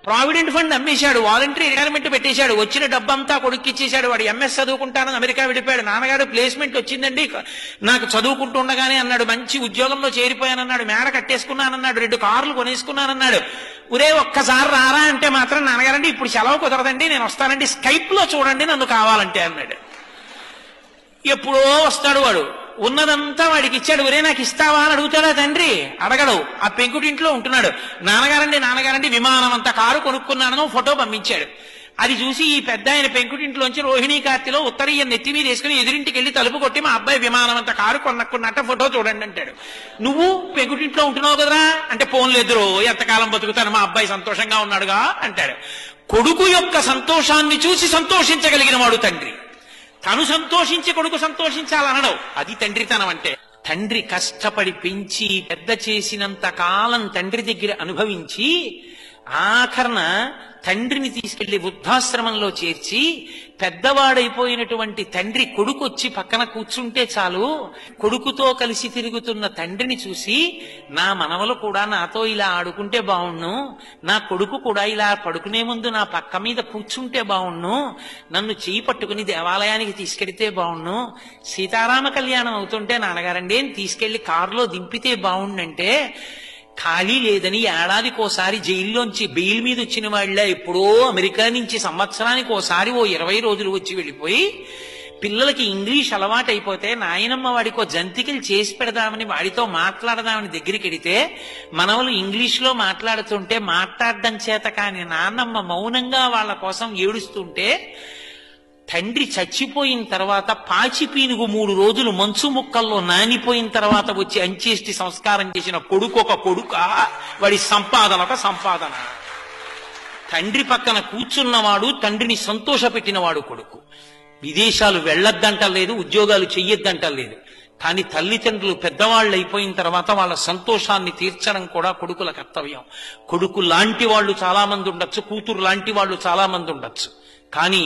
Provident fund అమ్మేశాడు, voluntary retirement పెట్టేశాడు, వచ్చిన డబ్బంతా కొడుక్కి ఇచ్చేశాడు. వాడు ఎంఎస్ చదువుకుంటానని అమెరికా వెళ్ళిపోయాడు. నాన్నగారు ప్లేస్మెంట్ వచ్చిందండి నాకు చదువుకుంటూ ఉండగానే అన్నాడు, మంచి ఉద్యోగంలో చేరిపోయానన్నాడు, మేడ కట్టేసుకున్నానన్నాడు, 2 కార్లు కొనేసుకున్నానన్నాడు. ఒరే ఒక్కసారి రారా అంటే మాత్రం నాన్నగారండి ఇప్పుడు సెలవు కుదరదండి, నేను వస్తానండి, స్కైప్ లో చూడండి నన్ను కావాలంటే అన్నాడు. ఎప్పుడో వస్తాడు వాడు, ఉన్నదంతా వాడికి ఇచ్చాడు. ఒరే నాకు ఇస్తావా అని అడుగుతాడా తండ్రి? అడగడు. ఆ పెంకుటింట్లో ఉంటున్నాడు. నాన్నగారండి విమానం అంత కారు కొనుక్కున్నానని ఫోటో పంపించాడు. అది చూసి ఈ పెద్ద ఆయన పెంకుటింట్లోంచి రోహిణీ కార్తెలో ఉత్తరీయం నెత్తి మీద వేసుకుని ఎదురింటికి వెళ్ళి తలుపు కొట్టి మా అబ్బాయి విమానం అంత కారు కొనుక్కున్నట్ట ఫోటో చూడండి అంటాడు. నువ్వు పెంకుటింట్లో ఉంటున్నావు కదరా అంటే, పోన్లేదురో ఎంతకాలం బతుకుతాను, మా అబ్బాయి సంతోషంగా ఉన్నాడుగా అంటాడు. కొడుకు యొక్క సంతోషాన్ని చూసి సంతోషించగలిగిన వాడు తండ్రి. తను సంతోషించి కొడుకు సంతోషించాలనడం అది తండ్రితనం అంటే. తండ్రి కష్టపడి పెంచి పెద్ద చేసినంత కాలం తండ్రి దగ్గర అనుభవించి ఆఖరణ తండ్రిని తీసుకెళ్లి వృద్ధాశ్రమంలో చేర్చి పెద్దవాడైపోయినటువంటి తండ్రి కొడుకు వచ్చి పక్కన కూర్చుంటే చాలు, కొడుకుతో కలిసి తిరుగుతున్న తండ్రిని చూసి నా మనవలు కూడా నాతో ఇలా ఆడుకుంటే బావుణ్ణు, నా కొడుకు కూడా ఇలా పడుకునే ముందు నా పక్క మీద కూర్చుంటే బావుణ్ణు, నన్ను చేయి పట్టుకుని దేవాలయానికి తీసుకెడితే బావుణ్ణు, సీతారామ కళ్యాణం అవుతుంటే నాన్నగారండి తీసుకెళ్లి కారులో దింపితే బావుండంటే, ఖాళీ లేదని ఏడాదికోసారి జైల్లోంచి బెయిల్ మీద వచ్చిన వాళ్ళ ఎప్పుడో అమెరికా నుంచి సంవత్సరానికి ఓసారి 20 రోజులు వచ్చి వెళ్ళిపోయి పిల్లలకి ఇంగ్లీష్ అలవాటు అయిపోతే నాయనమ్మ వాడికో జంతికలు చేసి పెడదామని వాడితో మాట్లాడదామని దగ్గరికి వెడితే మనవలు ఇంగ్లీష్లో మాట్లాడుతుంటే మాట్లాడడం చేత కాని నాన్నమ్మ మౌనంగా వాళ్ళ కోసం ఏడుస్తుంటే, తండ్రి చచ్చిపోయిన తర్వాత పాచి పీనుగు 3 రోజులు మంచు ముక్కల్లో నానిపోయిన తర్వాత వచ్చి అంచేష్టి సంస్కారం చేసిన కొడుకు ఒక కొడుక, వాడి సంపాదన ఒక సంపాదన. తండ్రి పక్కన కూర్చున్నవాడు తండ్రిని సంతోషపెట్టినవాడు కొడుకు. విదేశాలు వెళ్ళొద్దంటలేదు, ఉద్యోగాలు చెయ్యొద్దంటలేదు, కానీ తల్లిదండ్రులు పెద్దవాళ్ళు అయిపోయిన తర్వాత వాళ్ళ సంతోషాన్ని తీర్చడం కూడా కొడుకుల కర్తవ్యం. కొడుకు లాంటి వాళ్ళు చాలా మంది ఉండొచ్చు, కూతురు లాంటి వాళ్ళు చాలా మంది ఉండొచ్చు, కానీ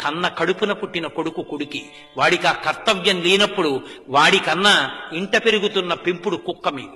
కన్న కడుపున పుట్టిన కొడుకు కొడుకి. వాడికి ఆ కర్తవ్యం లేనప్పుడు వాడికన్నా ఇంట పెరుగుతున్న పెంపుడు కుక్క మీద.